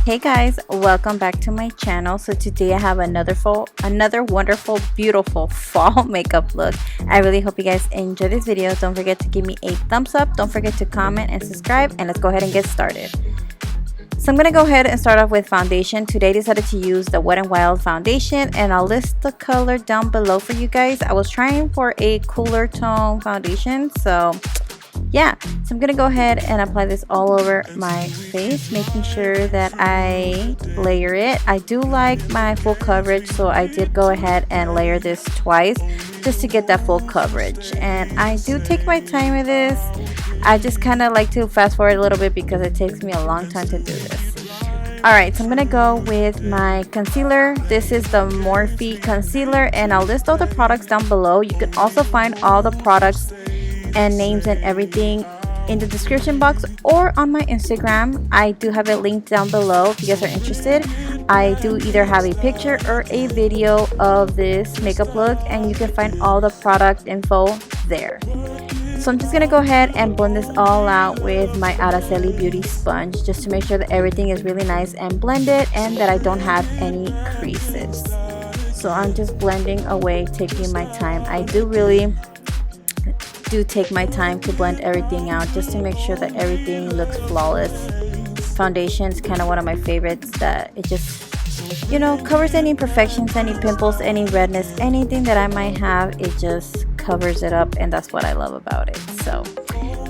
Hey guys, welcome back to my channel. So today I have another wonderful, beautiful fall makeup look. I really hope you guys enjoy this video. Don't forget to give me a thumbs up. Don't forget to comment and subscribe, and let's go ahead and get started. So I'm going to go ahead and start off with foundation. Today I decided to use the Wet n Wild foundation, and I'll list the color down below for you guys. I was trying for a cooler tone foundation, so yeah, so I'm gonna go ahead and apply this all over my face, making sure that I layer it. I do like my full coverage, so I did go ahead and layer this twice just to get that full coverage. And I do take my time with this. I just kind of like to fast forward a little bit because it takes me a long time to do this. Alright, so I'm gonna go with my concealer. This is the Morphe concealer, and I'll list all the products down below. You can also find all the products and names and everything in the description box or on my Instagram. I do have it linked down below if you guys are interested. I do either have a picture or a video of this makeup look, and you can find all the product info there. So I'm just gonna go ahead and blend this all out with my Araceli Beauty sponge, just to make sure that everything is really nice and blended and that I don't have any creases. So I'm just blending away, taking my time. I do take my time to blend everything out just to make sure that everything looks flawless. Foundation is kind of one of my favorites, that it just, you know, covers any imperfections, any pimples, any redness, anything that I might have. It just covers it up, and that's what I love about it. So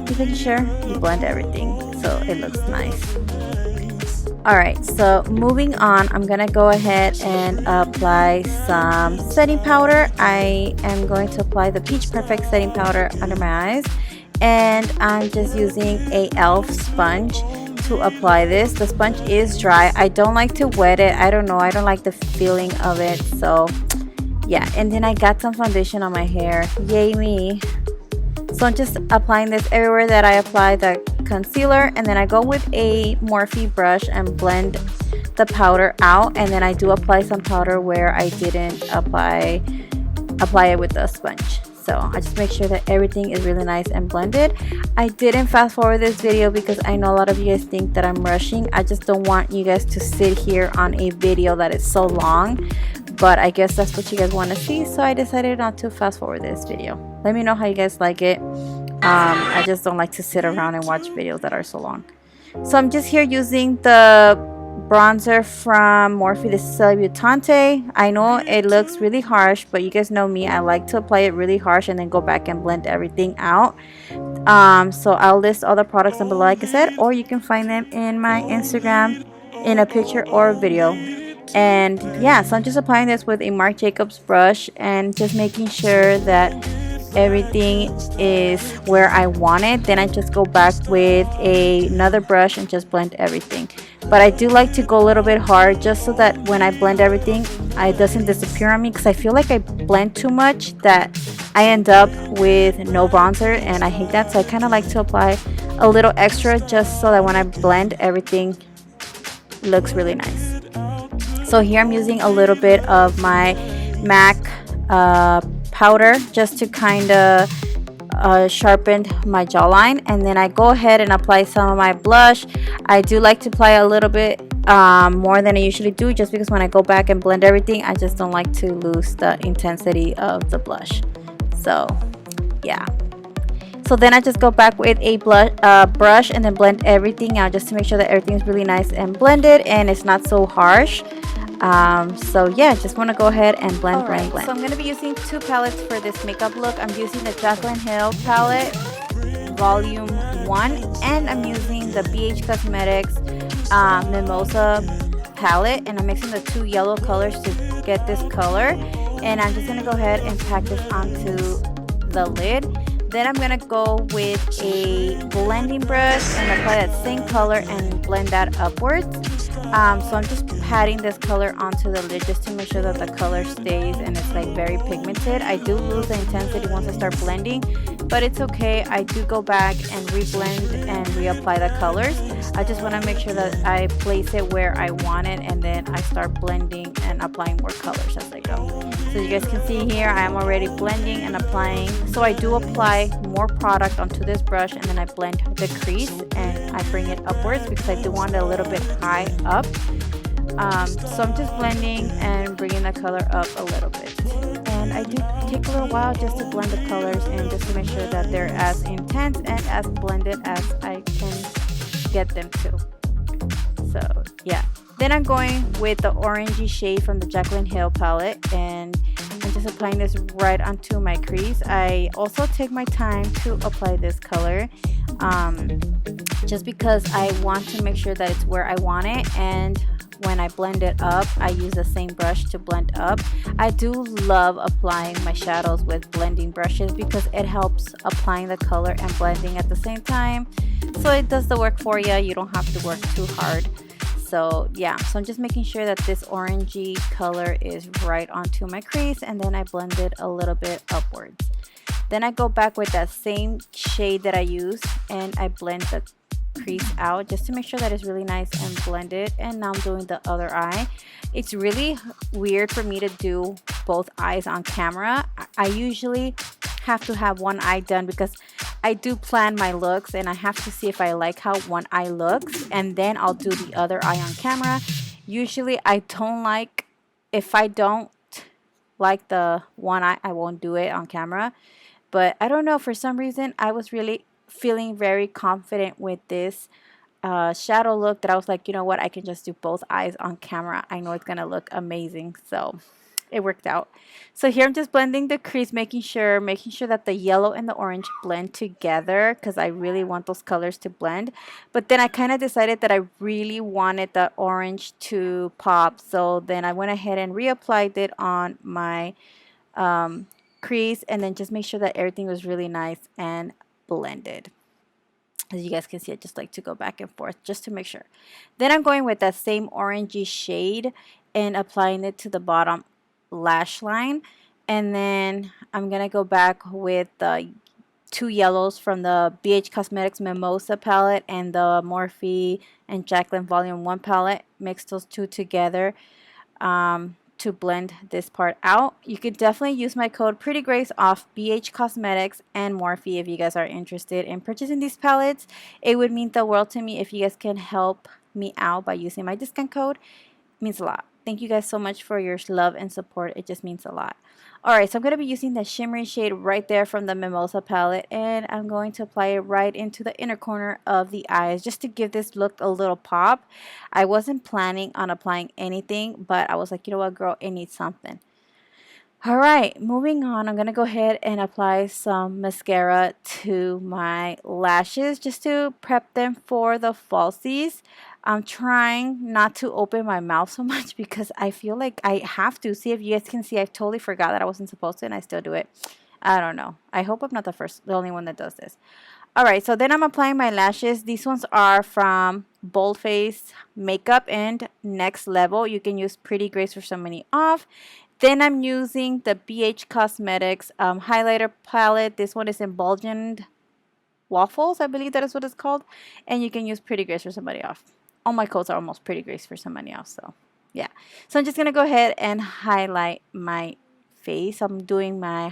just making sure you blend everything so it looks nice. Alright, so moving on, I'm going to go ahead and apply some setting powder. I am going to apply the Peach Perfect setting powder under my eyes, and I'm just using a e.l.f. sponge to apply this. The sponge is dry. I don't like to wet it. I don't know. I don't like the feeling of it. So yeah, and then I got some foundation on my hair. Yay me. So I'm just applying this everywhere that I apply the concealer, and then I go with a Morphe brush and blend the powder out, and then I do apply some powder where I didn't apply it with the sponge. So I just make sure that everything is really nice and blended. I didn't fast forward this video because I know a lot of you guys think that I'm rushing. I just don't want you guys to sit here on a video that is so long, but I guess that's what you guys want to see, so I decided not to fast forward this video. Let me know how you guys like it. I just don't like to sit around and watch videos that are so long. So I'm just here using the bronzer from Morphe, the Celebutant. I know it looks really harsh, but you guys know me. I like to apply it really harsh and then go back and blend everything out. So I'll list all the products down below, like I said, or you can find them in my Instagram in a picture or a video. And yeah, so I'm just applying this with a Marc Jacobs brush and just making sure that everything is where I want it. Then I just go back with another brush and just blend everything. But I do like to go a little bit hard just so that when I blend everything, it doesn't disappear on me, because I feel like I blend too much that I end up with no bronzer, and I hate that. So I kind of like to apply a little extra just so that when I blend, everything looks really nice. So here I'm using a little bit of my MAC powder just to kind of sharpen my jawline, and then I go ahead and apply some of my blush. I do like to apply a little bit more than I usually do, just because when I go back and blend everything, I just don't like to lose the intensity of the blush. So yeah, so then I just go back with a brush and then blend everything out just to make sure that everything's really nice and blended and it's not so harsh. So yeah, just want to go ahead and blend. So I'm going to be using two palettes for this makeup look. I'm using the Jaclyn Hill palette volume 1, and I'm using the GEEK Cosmetics Mimosa palette, and I'm mixing the two yellow colors to get this color. And I'm just going to go ahead and pack this onto the lid. Then I'm going to go with a blending brush and apply that same color and blend that upwards. So I'm just patting this color onto the lid just to make sure that the color stays and it's like very pigmented. I do lose the intensity once I start blending, but it's okay. I do go back and reblend and reapply the colors. I just want to make sure that I place it where I want it, and then I start blending and applying more colors as I go. So you guys can see here, I am already blending and applying. So I do apply more product onto this brush, and then I blend the crease and I bring it upwards because I do want it a little bit high up. So I'm just blending and bringing the color up a little bit. And I do take a little while just to blend the colors and just to make sure that they're as intense and as blended as I can get them to. So yeah. Then I'm going with the orangey shade from the Jaclyn Hill palette, and I'm just applying this right onto my crease. I also take my time to apply this color just because I want to make sure that it's where I want it, and when I blend it up, I use the same brush to blend up. I do love applying my shadows with blending brushes because it helps applying the color and blending at the same time. So it does the work for you. You don't have to work too hard. So yeah, so I'm just making sure that this orangey color is right onto my crease, and then I blend it a little bit upwards. Then I go back with that same shade that I used and I blend the crease out just to make sure that it's really nice and blended. And now I'm doing the other eye. It's really weird for me to do both eyes on camera. I usually have to have one eye done because I do plan my looks and I have to see if I like how one eye looks, and then I'll do the other eye on camera. Usually if I don't like the one eye, I won't do it on camera. But I don't know, for some reason I was really feeling very confident with this shadow look that I was like, you know what, I can just do both eyes on camera. I know it's gonna look amazing. So it worked out. So here I'm just blending the crease, making sure that the yellow and the orange blend together because I really want those colors to blend. But then I kind of decided that I really wanted the orange to pop, so then I went ahead and reapplied it on my crease, and then just make sure that everything was really nice and blended. As you guys can see, I just like to go back and forth just to make sure. Then I'm going with that same orangey shade and applying it to the bottom lash line, and then I'm gonna go back with the two yellows from the BH Cosmetics Mimosa palette and the Morphe and Jaclyn Volume 1 palette. Mix those two together to blend this part out. You could definitely use my code prettygrace off BH Cosmetics and Morphe if you guys are interested in purchasing these palettes. It would mean the world to me if you guys can help me out by using my discount code. It means a lot. Thank you guys so much for your love and support. It just means a lot. Alright, so I'm going to be using the shimmery shade right there from the Mimosa palette, and I'm going to apply it right into the inner corner of the eyes just to give this look a little pop. I wasn't planning on applying anything, but I was like, you know what, girl, it needs something. Alright, moving on, I'm going to go ahead and apply some mascara to my lashes just to prep them for the falsies. I'm trying not to open my mouth so much because I feel like I have to. See, if you guys can see, I totally forgot that I wasn't supposed to and I still do it. I don't know. I hope I'm not the only one that does this. Alright, so then I'm applying my lashes. These ones are from Boldface Makeup and Next Level. You can use prettygrace for so many off. Then I'm using the BH Cosmetics highlighter palette. This one is in Belgian waffles, I believe that is what it's called. And you can use prettygrace for somebody off. All my codes are almost prettygrace for somebody else. So yeah. So I'm just going to go ahead and highlight my face. I'm doing the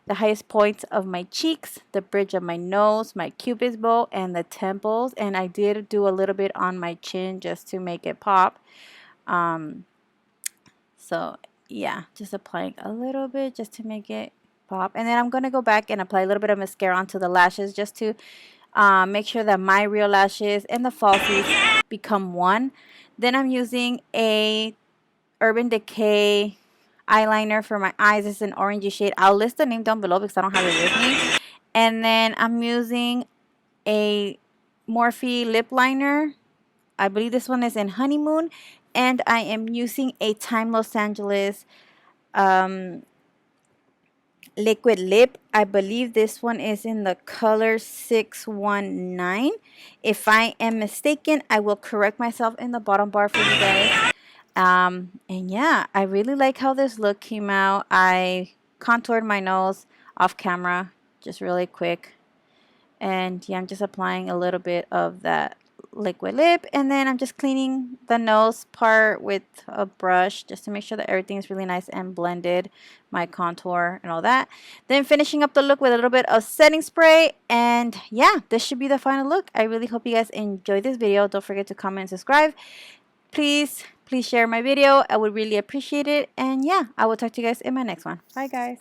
highest points of my cheeks, the bridge of my nose, my cupid's bow, and the temples. And I did do a little bit on my chin just to make it pop. So yeah, just applying a little bit just to make it pop. And then I'm going to go back and apply a little bit of mascara onto the lashes just to make sure that my real lashes and the falsies become one. Then I'm using a Urban Decay eyeliner for my eyes. It's an orangey shade. I'll list the name down below because I don't have it with me. And then I'm using a Morphe lip liner. I believe this one is in Honeymoon. And I am using a Time Los Angeles liquid lip. I believe this one is in the color 619. If I am mistaken, I will correct myself in the bottom bar for you guys. And yeah, I really like how this look came out. I contoured my nose off camera just really quick. And yeah, I'm just applying a little bit of that liquid lip, and then I'm just cleaning the nose part with a brush just to make sure that everything is really nice and blended, my contour and all that. Then finishing up the look with a little bit of setting spray, and yeah, this should be the final look. I really hope you guys enjoyed this video. Don't forget to comment and subscribe. Please share my video. I would really appreciate it. And yeah, I will talk to you guys in my next one. Bye guys.